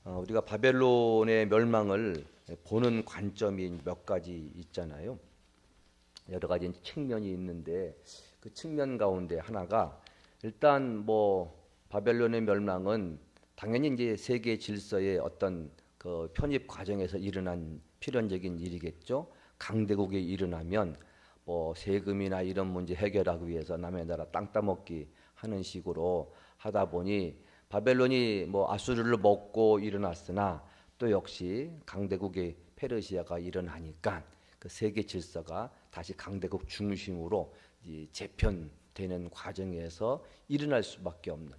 우리가 바벨론의 멸망을 보는 관점이 몇 가지 있잖아요. 여러 가지 측면이 있는데 그 측면 가운데 하나가 일단 뭐 바벨론의 멸망은 당연히 이제 세계 질서의 어떤 그 편입 과정에서 일어난 필연적인 일이겠죠. 강대국이 일어나면 뭐 세금이나 이런 문제 해결하기 위해서 남의 나라 땅 따먹기 하는 식으로 하다 보니 바벨론이 뭐 아수르를 먹고 일어났으나 또 역시 강대국의 페르시아가 일어나니까 그 세계 질서가 다시 강대국 중심으로 재편되는 과정에서 일어날 수밖에 없는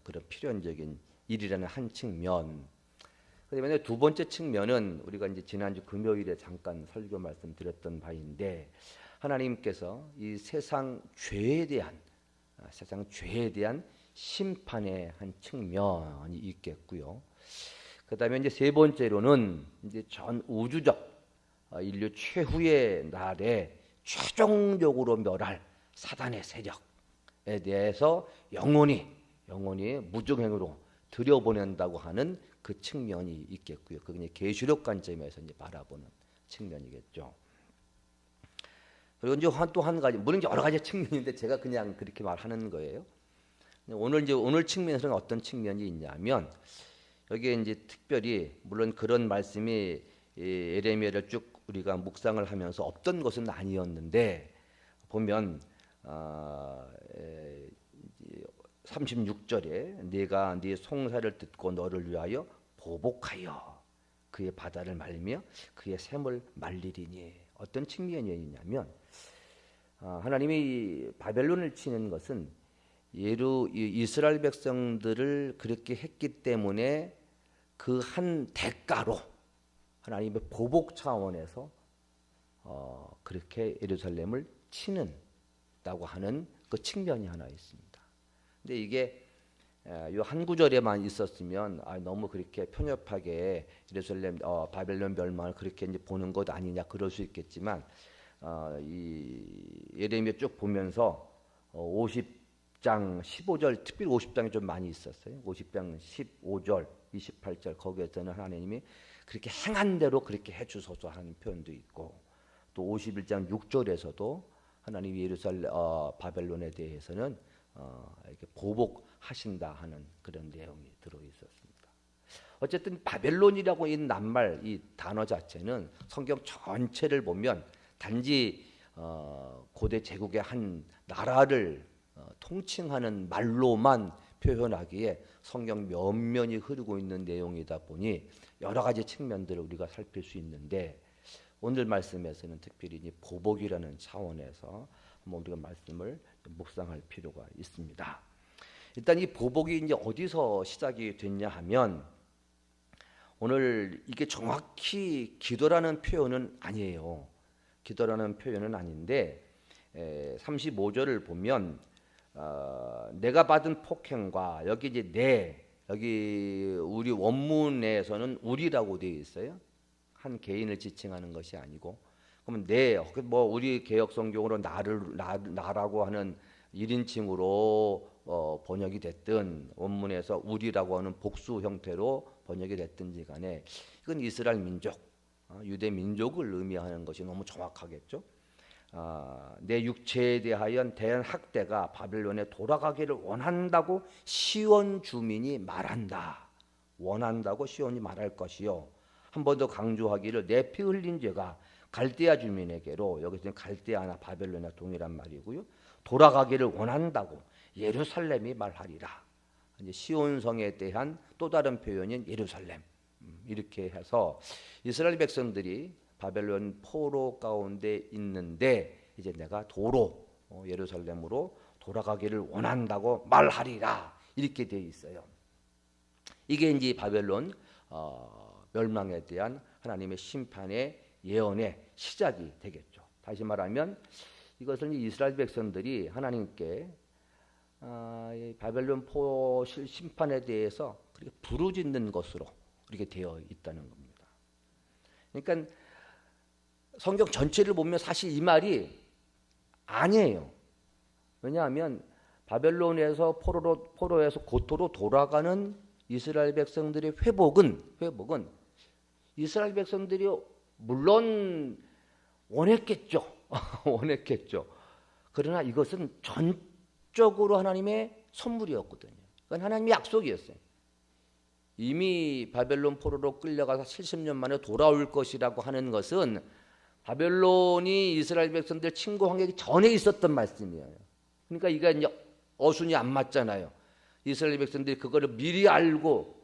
그런 필연적인 일이라는 한 측면. 그다음에 두 번째 측면은 우리가 이제 지난주 금요일에 잠깐 설교 말씀드렸던 바인데 하나님께서 이 세상 죄에 대한 심판의 한 측면이 있겠고요. 그다음에 이제 세 번째로는 이제 전 우주적 인류 최후의 날에 최종적으로 멸할 사단의 세력에 대해서 영원히 무중행으로 들여보낸다고 하는 그 측면이 있겠고요. 그게 계시록 관점에서 이제 바라보는 측면이겠죠. 그리고 이제 또 한 가지, 물론 여러 가지 측면인데 제가 그냥 그렇게 말하는 거예요. 오늘 측면에서는 어떤 측면이 있냐면 여기에 이제 특별히 물론 그런 말씀이 예레미야를 쭉 우리가 묵상을 하면서 없던 것은 아니었는데 보면 36절에 네가 네 송사를 듣고 너를 위하여 보복하여 그의 바다를 말리며 그의 샘을 말리리니 어떤 측면이 있냐면 하나님이 바벨론을 치는 것은 이스라엘 백성들을 그렇게 했기 때문에 그 한 대가로 하나님의 보복 차원에서 그렇게 예루살렘을 치는다고 하는 그 측면이 하나 있습니다. 근데 이게 이 한 구절에만 있었으면 너무 그렇게 편협하게 예루살렘 바벨론 멸망을 그렇게 이제 보는 것 아니냐 그럴 수 있겠지만 이 예레미야 쭉 보면서 50장 15절 특별히 50장이 좀 많이 있었어요. 50장 15절 28절 거기에서는 하나님이 그렇게 행한 대로 그렇게 해주소서 하는 표현도 있고 또 51장 6절에서도 하나님이 예루살렘 바벨론에 대해서는 이렇게 보복하신다 하는 그런 내용이 들어 있었습니다. 어쨌든 바벨론이라고 이 낱말 이 단어 자체는 성경 전체를 보면 단지 고대 제국의 한 나라를 통칭하는 말로만 표현하기에 성경 면면이 흐르고 있는 내용이다 보니 여러 가지 측면들을 우리가 살필 수 있는데 오늘 말씀에서는 특별히 보복이라는 차원에서 한번 우리가 말씀을 묵상할 필요가 있습니다. 일단 이 보복이 이제 어디서 시작이 됐냐 하면 오늘 이게 정확히 기도라는 표현은 아니에요. 기도라는 표현은 아닌데 35절을 보면 내가 받은 폭행과 여기 이제 여기 우리 원문에서는 우리라고 되어 있어요. 한 개인을 지칭하는 것이 아니고 그러면 뭐 우리 개역 성경으로 나라고 하는 1인칭으로 번역이 됐든 원문에서 우리라고 하는 복수 형태로 번역이 됐든지 간에 이건 이스라엘 민족 유대 민족을 의미하는 것이 너무 정확하겠죠. 내 육체에 대한 학대가 바벨론에 돌아가기를 원한다고 시온 주민이 말한다. 원한다고 시온이 말할 것이요. 한 번 더 강조하기를 내 피 흘린 죄가 갈대아 주민에게로 여기서 갈대아나 바벨론이나 동일한 말이고요. 돌아가기를 원한다고 예루살렘이 말하리라. 이제 시온 성에 대한 또 다른 표현인 예루살렘. 이렇게 해서 이스라엘 백성들이 바벨론 포로 가운데 있는데 이제 내가 도로 예루살렘으로 돌아가기를 원한다고 말하리라 이렇게 되어 있어요. 이게 이제 바벨론 멸망에 대한 하나님의 심판의 예언의 시작이 되겠죠. 다시 말하면 이것은 이스라엘 백성들이 하나님께 바벨론 포 심판에 대해서 그렇게 부르짖는 것으로 이렇게 되어 있다는 겁니다. 그러니까 성경 전체를 보면 사실 이 말이 아니에요. 왜냐하면 바벨론에서 포로에서 고토로 돌아가는 이스라엘 백성들의 회복은 이스라엘 백성들이 물론 원했겠죠. 원했겠죠. 그러나 이것은 전적으로 하나님의 선물이었거든요. 그건 하나님의 약속이었어요. 이미 바벨론 포로로 끌려가서 70년 만에 돌아올 것이라고 하는 것은 바벨론이 이스라엘 백성들 침공하기 전에 있었던 말씀이에요. 그러니까 이게 이제 어순이 안 맞잖아요. 이스라엘 백성들이 그거를 미리 알고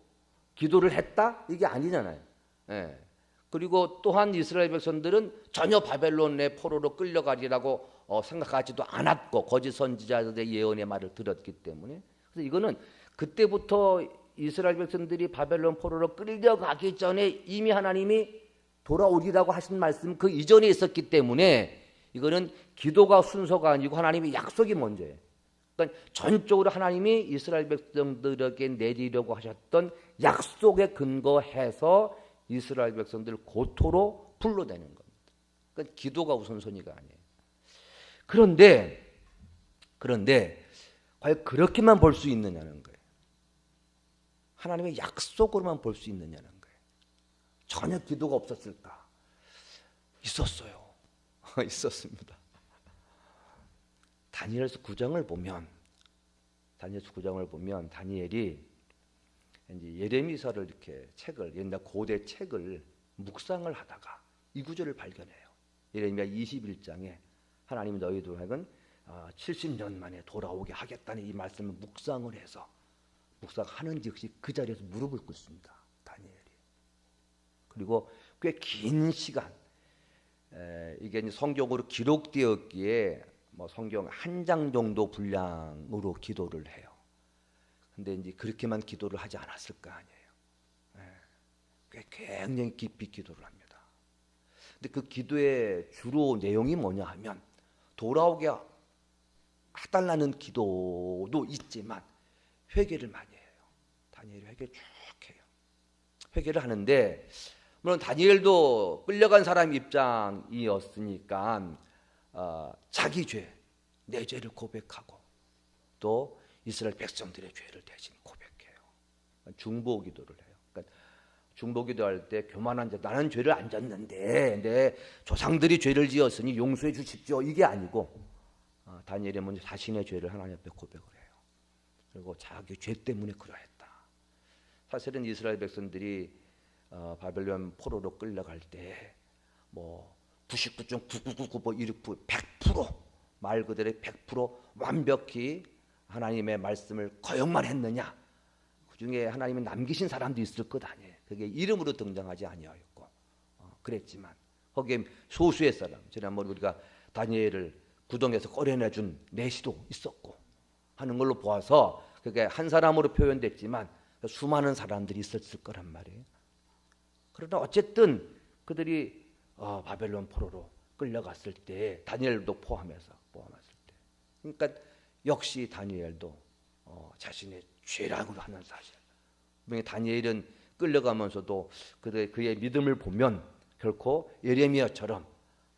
기도를 했다? 이게 아니잖아요. 예. 그리고 또한 이스라엘 백성들은 전혀 바벨론의 포로로 끌려가리라고 생각하지도 않았고 거짓 선지자들의 예언의 말을 들었기 때문에 그래서 이거는 그때부터 이스라엘 백성들이 바벨론 포로로 끌려가기 전에 이미 하나님이 돌아오리라고 하신 말씀 그 이전에 있었기 때문에 이거는 기도가 순서가 아니고 하나님의 약속이 먼저예요. 그러니까 전적으로 하나님이 이스라엘 백성들에게 내리려고 하셨던 약속에 근거해서 이스라엘 백성들을 고토로 불러내는 겁니다. 그러니까 기도가 우선순위가 아니에요. 그런데 과연 그렇게만 볼 수 있느냐는 거예요. 하나님의 약속으로만 볼 수 있느냐는 거예요. 전혀 기도가 없었을까? 있었어요. 있었습니다. 다니엘서 9장을 보면 다니엘이 이제 예레미서를 이렇게 책을 옛날 고대 책을 묵상을 하다가 이 구절을 발견해요. 예레미야 21장에 하나님이 너희들에게 70년 만에 돌아오게 하겠다는 이 말씀을 묵상을 해서 묵상하는 즉시 그 자리에서 무릎을 꿇습니다. 다니엘이. 그리고 꽤 긴 시간 이게 성경으로 기록되었기에 뭐 성경 한 장 정도 분량으로 기도를 해요. 근데 이제 그렇게만 기도를 하지 않았을 거 아니에요. 꽤 굉장히 깊이 기도를 합니다. 근데 그 기도의 주로 내용이 뭐냐 하면 돌아오게 해달라는 기도도 있지만 회개를 많이 해요. 다니엘이 회개 쭉 해요. 회개를 하는데 물론 다니엘도 끌려간 사람 입장이었으니까 자기 죄, 내 죄를 고백하고 또 이스라엘 백성들의 죄를 대신 고백해요. 중보 기도를 해요. 그러니까 중보 기도할 때 교만한 자, 나는 죄를 안 졌는데 내 조상들이 죄를 지었으니 용서해 주십시오. 이게 아니고 다니엘이 먼저 자신의 죄를 하나님 앞에 고백을 해요. 그리고 자기 죄 때문에 그러했다. 사실은 이스라엘 백성들이 바벨론 포로로 끌려갈 때 뭐 99.9999 100% 말 그대로 100% 완벽히 하나님의 말씀을 거역만 했느냐? 그 중에 하나님이 남기신 사람도 있을 것 아니에요. 그게 이름으로 등장하지 아니하였고 그랬지만 거기에 소수의 사람, 지난번 우리가 다니엘을 구덩이에서 꺼내내준 내시도 있었고 하는 걸로 보아서 그게 한 사람으로 표현됐지만 수많은 사람들이 있었을 거란 말이에요. 그러나 어쨌든 그들이 바벨론 포로로 끌려갔을 때 다니엘도 포함했을 때 그러니까 역시 다니엘도 자신의 죄라고 하는 사실. 분명히 다니엘은 끌려가면서도 그의 믿음을 보면 결코 예레미야처럼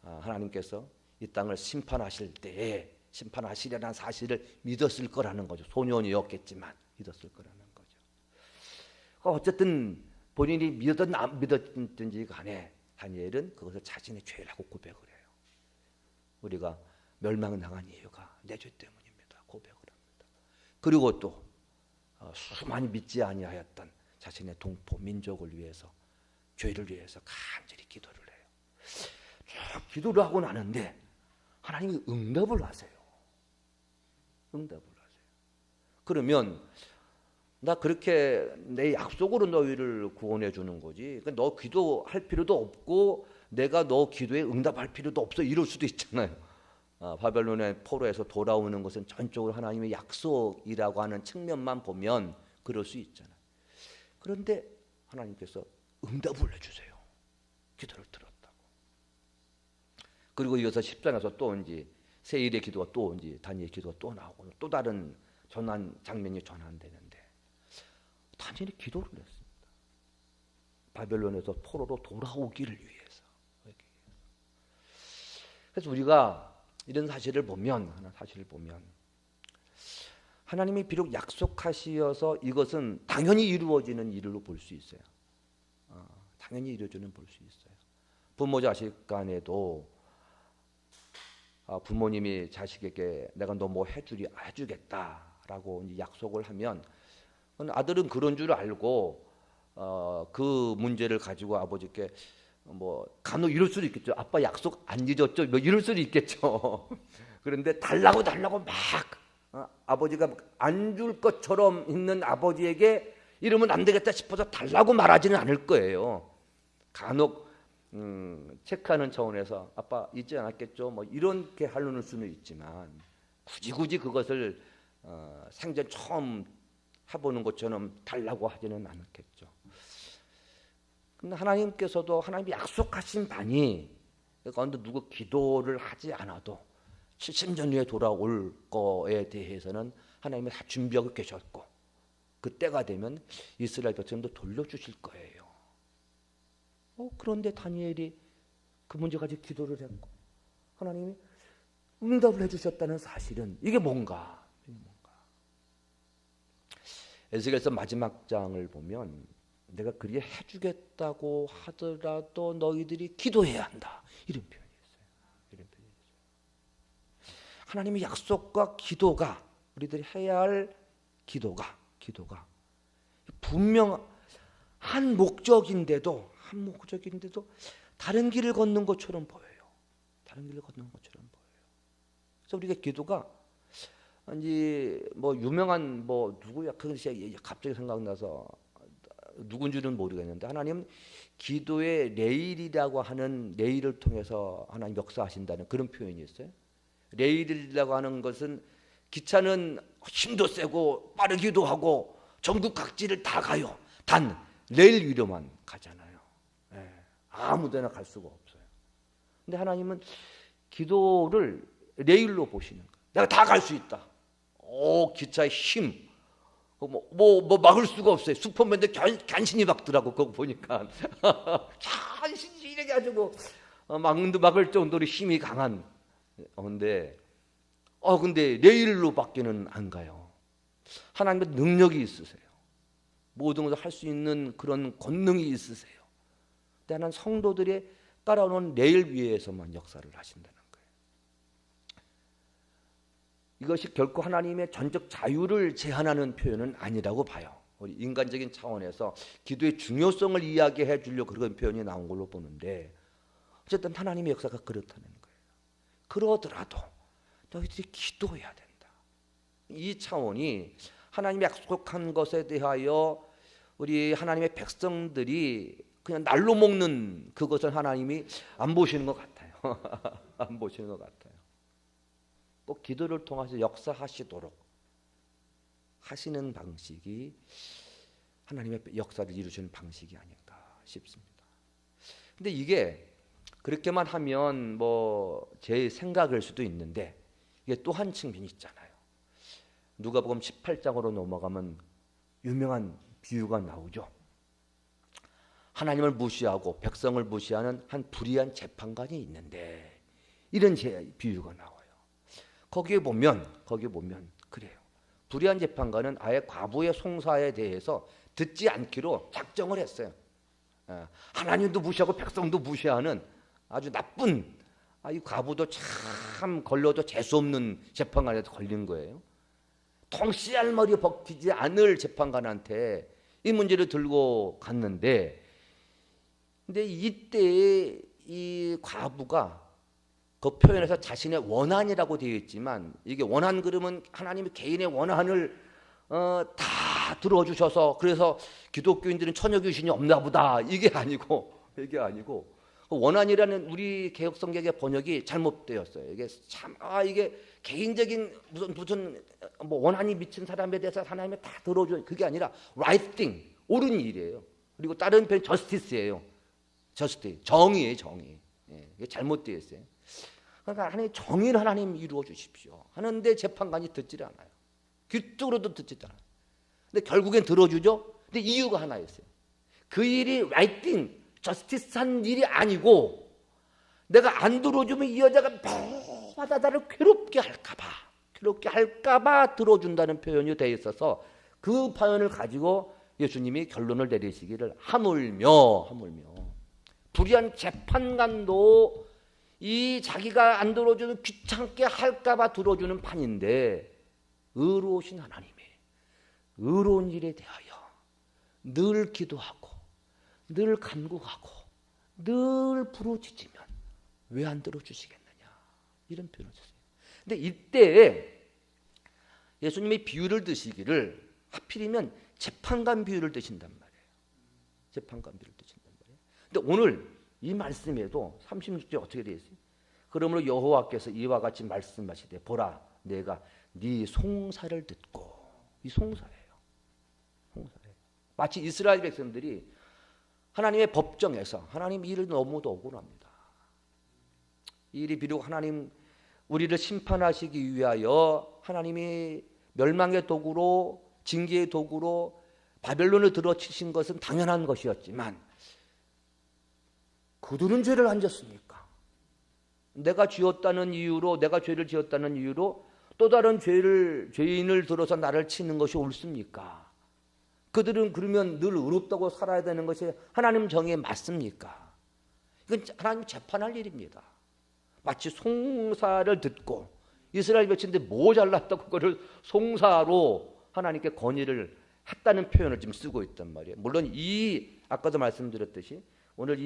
하나님께서 이 땅을 심판하실 때에 심판하시려는 사실을 믿었을 거라는 거죠. 소년이었겠지만 믿었을 거라는 거죠. 어쨌든 본인이 믿었든 안 믿었든지 간에 다니엘은 그것을 자신의 죄라고 고백을 해요. 우리가 멸망당한 이유가 내 죄 때문입니다. 고백을 합니다. 그리고 또 수많이 믿지 아니하였던 자신의 동포 민족을 위해서 죄를 위해서 간절히 기도를 해요. 쭉 기도를 하고 나는데 하나님이 응답을 하세요. 응답을 하세요. 그러면 나 그렇게 내 약속으로 너희를 구원해 주는 거지. 그러니까 너 기도할 필요도 없고 내가 너 기도에 응답할 필요도 없어. 이럴 수도 있잖아요. 바벨론의 포로에서 돌아오는 것은 전적으로 하나님의 약속이라고 하는 측면만 보면 그럴 수 있잖아요. 그런데 하나님께서 응답을 해주세요. 기도를 들었다고. 그리고 이어서 10장에서 또 이제 세일의 기도가 또 이제 다니엘 기도가 또 나오고 또 다른 전환 장면이 전환되는데 다니엘이 기도를 했습니다. 바벨론에서 포로로 돌아오기를 위해서. 그래서 우리가 이런 사실을 보면 하나님이 비록 약속하시어서 이것은 당연히 이루어지는 일로 볼 수 있어요. 당연히 이루어지는 볼 수 있어요. 부모 자식 간에도 부모님이 자식에게 내가 너 뭐 해주겠다라고 이제 약속을 하면 아들은 그런 줄 알고 그 문제를 가지고 아버지께 뭐 간혹 이럴 수도 있겠죠. 아빠 약속 안 잊었죠? 뭐 이럴 수도 있겠죠. 그런데 달라고 막 아버지가 안 줄 것처럼 있는 아버지에게 이러면 안 되겠다 싶어서 달라고 말하지는 않을 거예요. 간혹 체크하는 차원에서 아빠 잊지 않았겠죠? 뭐 이렇게 하려는 수는 있지만 굳이 그것을 생전 처음 해보는 것처럼 달라고 하지는 않겠죠. 근데 하나님께서도 하나님이 약속하신 바니 그러니까 누구 기도를 하지 않아도 70년 후에 돌아올 거에 대해서는 하나님이 다 준비하고 계셨고 그때가 되면 이스라엘 백성도 돌려주실 거예요. 그런데 다니엘이 그 문제 가지고 기도를 했고 하나님이 응답을 해주셨다는 사실은 이게 뭔가? 에스겔서 마지막 장을 보면 내가 그리 해주겠다고 하더라도 너희들이 기도해야 한다. 이런 표현이 있어요. 하나님의 약속과 기도가 우리들이 해야 할 기도가 분명 한 목적인데도 다른 길을 걷는 것처럼 보여요. 그래서 우리가 기도가 이제 뭐 유명한 뭐 누구야 그것이 갑자기 생각나서 누군지는 모르겠는데 하나님은 기도의 레일이라고 하는 레일을 통해서 하나님 역사하신다는 그런 표현이 있어요. 레일이라고 하는 것은 기차는 힘도 세고 빠르기도 하고 전국 각지를 다 가요. 단 레일 위로만 가잖아요. 아무데나 갈 수가 없어요. 근데 하나님은 기도를 레일로 보시는 거예요. 내가 다 갈 수 있다. 기차의 힘 뭐 막을 수가 없어요. 슈퍼맨들 간신히 막더라고. 그거 보니까 간신히 이렇게 가지고 막을 정도로 힘이 강한. 근데 레일로 밖에는 안 가요. 하나님의 능력이 있으세요. 모든 것을 할 수 있는 그런 권능이 있으세요. 근데 하나는 성도들의 따라오는 레일 위에서만 역사를 하신다는 거예요. 이것이 결코 하나님의 전적 자유를 제한하는 표현은 아니라고 봐요. 우리 인간적인 차원에서 기도의 중요성을 이야기해 주려고 그런 표현이 나온 걸로 보는데 어쨌든 하나님의 역사가 그렇다는 거예요. 그러더라도 너희들이 기도해야 된다. 이 차원이 하나님이 약속한 것에 대하여 우리 하나님의 백성들이 그냥 날로 먹는 그것은 하나님이 안 보시는 것 같아요. 안 보시는 것 같아요. 꼭 기도를 통해서 역사하시도록 하시는 방식이 하나님의 역사를 이루시는 방식이 아닌가 싶습니다. 근데 이게 그렇게만 하면 뭐 제 생각일 수도 있는데 이게 또 한 측면이 있잖아요. 누가복음 18장으로 넘어가면 유명한 비유가 나오죠. 하나님을 무시하고 백성을 무시하는 한 불의한 재판관이 있는데 이런 비유가 나와요. 거기에 보면 그래요. 불의한 재판관은 아예 과부의 송사에 대해서 듣지 않기로 작정을 했어요. 하나님도 무시하고 백성도 무시하는 아주 나쁜 이 과부도 참 걸려도 재수없는 재판관한테 걸린 거예요. 통씨알머리 벗기지 않을 재판관한테 이 문제를 들고 갔는데 근데 이때 이 과부가 그 표현에서 자신의 원한이라고 되어 있지만 이게 원한 그러면 하나님이 개인의 원한을 다 들어주셔서 그래서 기독교인들은 처녀 귀신이 없나 보다 이게 아니고 원한이라는 우리 개혁성경의 번역이 잘못되었어요. 이게 참 이게 개인적인 무슨 뭐 원한이 미친 사람에 대해서 하나님이 다 들어줘 그게 아니라 right thing 옳은 일이에요. 그리고 다른 편 justice예요. justice 정의예요. 정의. 이게 잘못되어 있어요. 그러니까 하나님 정의를 하나님 이루어 주십시오 하는데 재판관이 듣지를 않아요. 귀뚱으로도 듣지 않아요. 근데 결국엔 들어주죠. 근데 이유가 하나 있어요. 그 일이 right thing, justice한 일이 아니고 내가 안 들어주면 이 여자가 매일마다 나를 괴롭게 할까 봐. 괴롭게 할까봐 들어준다는 표현이 되어 있어서 그 표현을 가지고 예수님이 결론을 내리시기를 하물며 불의한 재판관도 이 자기가 안 들어주는 귀찮게 할까봐 들어주는 판인데 의로우신 하나님이 의로운 일에 대하여 늘 기도하고 늘 간구하고 늘 부르짖으면 왜 안 들어주시겠느냐 이런 표현을 썼어요. 근데 이때 예수님이 비유를 드시기를 하필이면 재판관 비유를 드신단 말이에요. 재판관 비유를 드신단 말이에요. 근데 오늘 이 말씀에도 36절에 어떻게 되어 있어요? 그러므로 여호와께서 이와 같이 말씀하시되 보라 내가 네 송사를 듣고 이 송사예요. 송사예요. 마치 이스라엘 백성들이 하나님의 법정에서 하나님 일을 너무도 억울합니다. 이 일이 비록 하나님 우리를 심판하시기 위하여 하나님이 멸망의 도구로 징계의 도구로 바벨론을 들어치신 것은 당연한 것이었지만 그들은 죄를 안 졌습니까? 내가 지었다는 이유로 내가 죄를 지었다는 이유로 또 다른 죄인을 들어서 나를 치는 것이 옳습니까? 그들은 그러면 늘 의롭다고 살아야 되는 것이 하나님 정의에 맞습니까? 이건 하나님 재판할 일입니다. 마치 송사를 듣고 이스라엘 백성인데 뭐 잘났다고 그거를 송사로 하나님께 건의를 했다는 표현을 지금 쓰고 있단 말이에요. 물론 이 아까도 말씀드렸듯이 오늘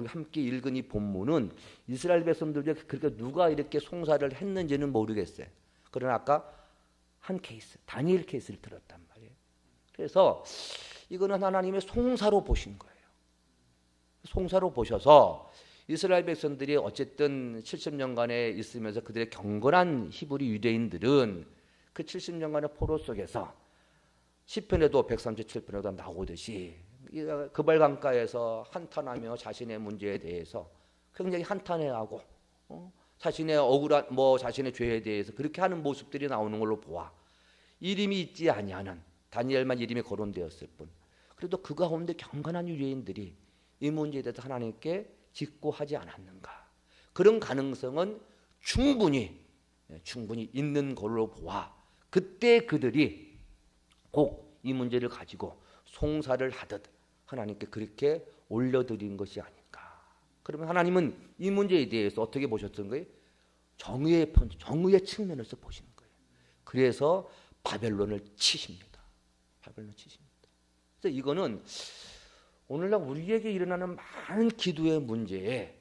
함께 읽은 이 본문은 이스라엘 백성들 중에 그렇게 누가 이렇게 송사를 했는지는 모르겠어요. 그러나 아까 한 케이스, 다니엘 케이스를 들었단 말이에요. 그래서 이거는 하나님의 송사로 보신 거예요. 송사로 보셔서 이스라엘 백성들이 어쨌든 70년간에 있으면서 그들의 경건한 히브리 유대인들은 그 70년간의 포로 속에서 시편에도 137편에도 나오듯이 그발강가에서 한탄하며 자신의 문제에 대해서 굉장히 한탄해하고 자신의 억울한 자신의 죄에 대해서 그렇게 하는 모습들이 나오는 걸로 보아 이름이 있지 아니하는 다니엘만 이름이 거론되었을 뿐 그래도 그 가운데 경건한 유대인들이 이 문제에 대해서 하나님께 직고하지 않았는가 그런 가능성은 충분히 있는 걸로 보아 그때 그들이 꼭 이 문제를 가지고 송사를 하듯 하나님께 그렇게 올려드린 것이 아닌가. 그러면 하나님은 이 문제에 대해서 어떻게 보셨던 거예요? 정의의 측면에서 보시는 거예요. 그래서 바벨론을 치십니다. 바벨론을 치십니다. 그래서 이거는 오늘날 우리에게 일어나는 많은 기도의 문제에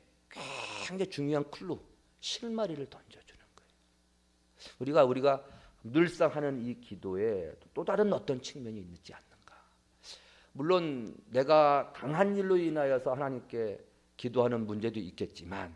굉장히 중요한 클루, 실마리를 던져주는 거예요. 우리가 늘상 하는 이 기도에 또 다른 어떤 측면이 있지 않는가. 물론 내가 당한 일로 인하여서 하나님께 기도하는 문제도 있겠지만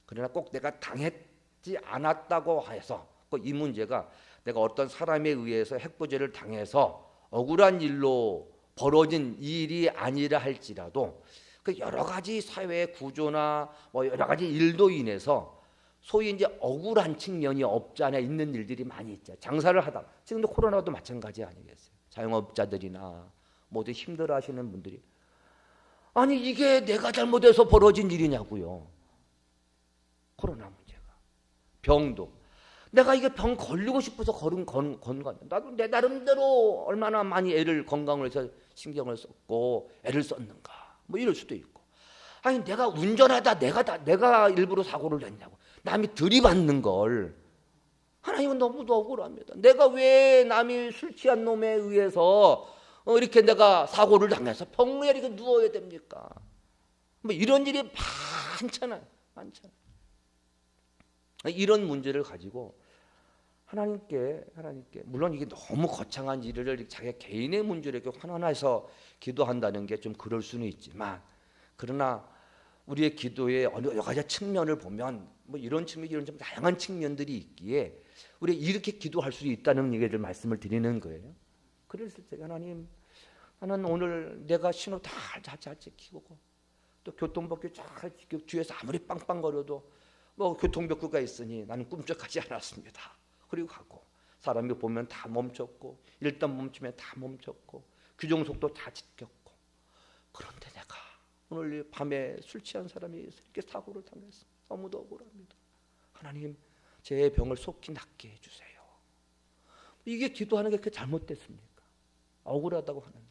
그러나 꼭 내가 당했지 않았다고 해서 꼭 이 문제가 내가 어떤 사람에 의해서 핵부재를 당해서 억울한 일로 벌어진 일이 아니라 할지라도 그 여러 가지 사회의 구조나 여러 가지 일도 인해서 소위 이제 억울한 측면이 없지 않아 있는 일들이 많이 있죠. 장사를 하다가 지금도 코로나도 마찬가지 아니겠어요. 자영업자들이나 모두 힘들어하시는 분들이 아니 이게 내가 잘못해서 벌어진 일이냐고요. 코로나 문제가 병도 내가 이게 병 걸리고 싶어서 걸은 건 나도 내 나름대로 얼마나 많이 건강을 해서 신경을 썼고 애를 썼는가 이럴 수도 있고 아니 내가 운전하다 내가 일부러 사고를 냈냐고 남이 들이받는 걸 하나님은 너무도 억울합니다. 내가 왜 남이 술 취한 놈에 의해서 이렇게 내가 사고를 당해서 병원에 이렇게 누워야 됩니까? 이런 일이 많잖아요. 이런 문제를 가지고 하나님께 물론 이게 너무 거창한 일을 자기 개인의 문제를 이렇게 환원해서 기도한다는 게 좀 그럴 수는 있지만 그러나 우리의 기도의 여러 가지 측면을 보면 이런 좀 다양한 측면들이 있기에 우리 이렇게 기도할 수 있다는 얘기를 말씀을 드리는 거예요. 그랬을 때 하나님 나는 오늘 내가 신호 잘 지키고 또 교통법규 잘 지키고 뒤에서 아무리 빵빵거려도 교통법규가 있으니 나는 꿈쩍하지 않았습니다. 그리고 가고 사람이 보면 다 멈췄고 일단 멈추면 다 멈췄고 규정속도 다 지켰고 그런데 내가 오늘 밤에 술 취한 사람이 이렇게 사고를 당했습니다. 너무도 억울합니다. 하나님 제 병을 속히 낫게 해주세요. 이게 기도하는 게 그렇게 잘못됐습니까? 억울하다고 하는 거예요.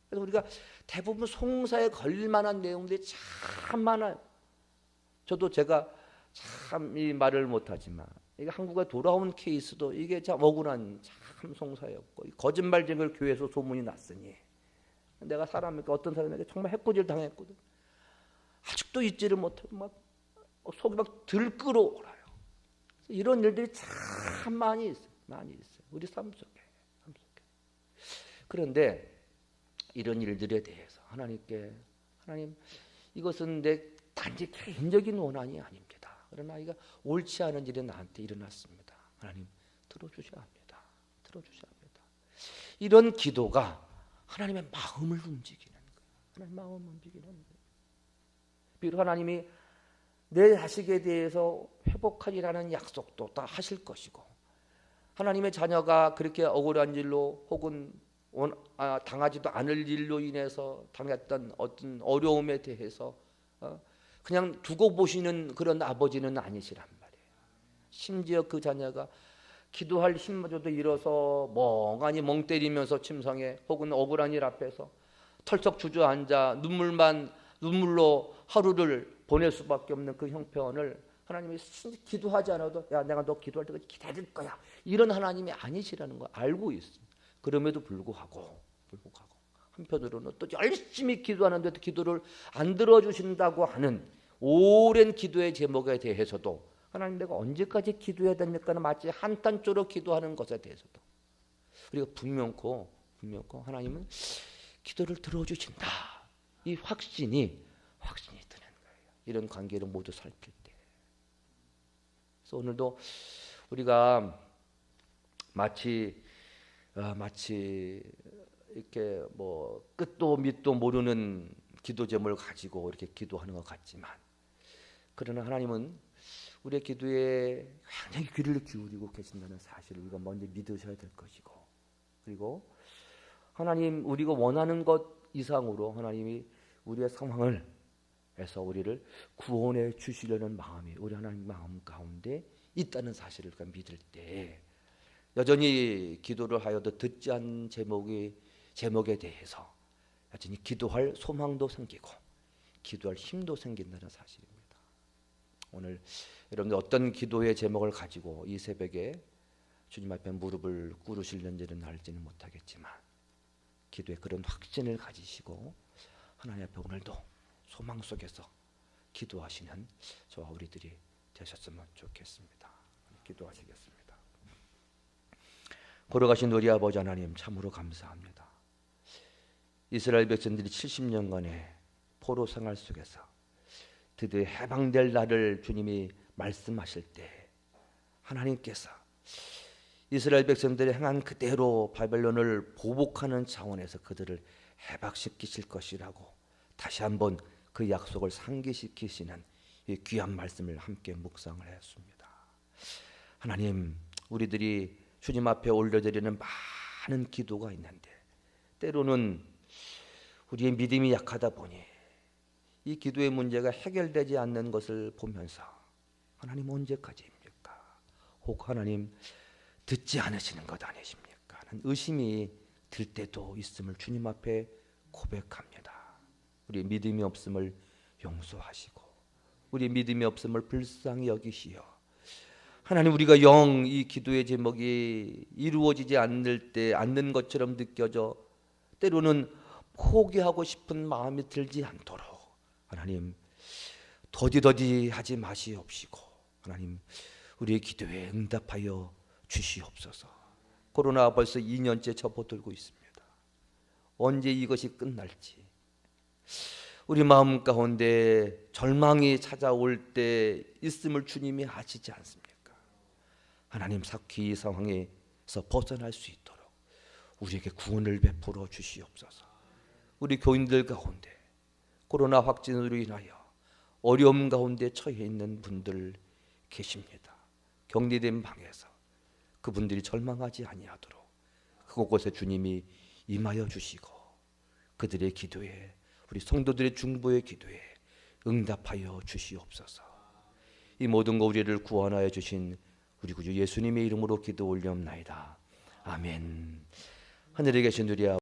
그래서 우리가 대부분 송사에 걸릴 만한 내용들이 참 많아요. 저도 제가 참 이 말을 못하지만 이게 한국에 돌아온 케이스도 이게 참 억울한 참 송사였고, 거짓말쟁이를 교회에서 소문이 났으니 내가 사람이니까 어떤 사람에게 정말 해코지를 당했거든. 아직도 잊지를 못하고 막 속이 막 들끓어올라요. 이런 일들이 참 많이 있어요. 많이 있어요. 우리 삶 속에. 그런데 이런 일들에 대해서 하나님께, 하나님, 이것은 내 단지 개인적인 원한이 아닙니다. 그러나 이가 옳지 않은 일이 나한테 일어났습니다. 하나님, 들어주셔야 합니다. 들어주셔야 합니다. 이런 기도가 하나님의 마음을 움직이는 거예요. 하나님 마음을 움직이는 거예요. 비록 하나님이 내 자식에 대해서 회복하리라는 약속도 다 하실 것이고, 하나님의 자녀가 그렇게 억울한 일로 혹은 당하지도 않을 일로 인해서 당했던 어떤 어려움에 대해서 그냥 두고 보시는 그런 아버지는 아니시란 말이에요. 심지어 그 자녀가 기도할 힘마저도 잃어서 멍하니 멍 때리면서 침상에 혹은 억울한 일 앞에서 털썩 주저앉아 눈물로 하루를 보낼 수밖에 없는 그 형편을 하나님이 기도하지 않아도 야, 내가 너 기도할 때까지 기다릴 거야, 이런 하나님이 아니시라는 걸 알고 있습니다. 그럼에도 불구하고 한편으로는 또 열심히 기도하는데도 기도를 안 들어주신다고 하는 오랜 기도의 제목에 대해서도 하나님, 내가 언제까지 기도해야 됩니까는 마치 한탄조로 기도하는 것에 대해서도 우리가 분명코 하나님은 기도를 들어주신다, 이 확신이 드는 거예요. 이런 관계를 모두 살필 때. 그래서 오늘도 우리가 마치 이렇게 뭐 끝도 밑도 모르는 기도 제목을 가지고 이렇게 기도하는 것 같지만, 그러나 하나님은 우리의 기도에 굉장히 귀를 기울이고 계신다는 사실을 우리가 먼저 믿으셔야 될 것이고, 그리고 하나님, 우리가 원하는 것 이상으로 하나님이 우리의 상황을 해서 우리를 구원해 주시려는 마음이 우리 하나님 마음 가운데 있다는 사실을 믿을 때, 여전히 기도를 하여도 듣지 않는 제목에 대해서 여전히 기도할 소망도 생기고 기도할 힘도 생긴다는 사실입니다. 오늘 여러분들 어떤 기도의 제목을 가지고 이 새벽에 주님 앞에 무릎을 꿇으실는지는 알지는 못하겠지만, 기도의 그런 확신을 가지시고 하나님 앞에 오늘도 소망 속에서 기도하시는 저와 우리들이 되셨으면 좋겠습니다. 기도하시겠습니다. 걸어가신 우리 아버지 하나님, 참으로 감사합니다. 이스라엘 백성들이 70년간의 포로 생활 속에서 드디어 해방될 날을 주님이 말씀하실 때 하나님께서 이스라엘 백성들이 행한 그대로 바벨론을 보복하는 차원에서 그들을 해방시키실 것이라고 다시 한번 그 약속을 상기시키시는 이 귀한 말씀을 함께 묵상을 했습니다. 하나님, 우리들이 주님 앞에 올려드리는 많은 기도가 있는데 때로는 우리의 믿음이 약하다 보니 이 기도의 문제가 해결되지 않는 것을 보면서 하나님, 언제까지입니까? 혹 하나님, 듣지 않으시는 것 아니십니까? 하는 의심이 들 때도 있음을 주님 앞에 고백합니다. 우리의 믿음이 없음을 용서하시고 우리의 믿음이 없음을 불쌍히 여기시어 하나님, 우리가 영 이 기도의 제목이 이루어지지 않는 것처럼 느껴져 때로는 포기하고 싶은 마음이 들지 않도록 하나님, 더디더디하지 마시옵시고 하나님, 우리의 기도에 응답하여 주시옵소서. 코로나 벌써 2년째 접어들고 있습니다. 언제 이것이 끝날지, 우리 마음 가운데 절망이 찾아올 때 있음을 주님이 아시지 않습니까? 하나님, 삭히 이 상황에서 벗어날 수 있도록 우리에게 구원을 베풀어 주시옵소서. 우리 교인들 가운데 코로나 확진으로 인하여 어려움 가운데 처해 있는 분들 계십니다. 격리된 방에서 그분들이 절망하지 아니하도록 그곳에 주님이 임하여 주시고 그들의 기도에, 우리 성도들의 중보의 기도에 응답하여 주시옵소서. 이 모든 거 우리를 구원하여 주신 우리 구주 예수님의 이름으로 기도 올리옵나이다. 아멘. 하늘에 계신 우리 아버지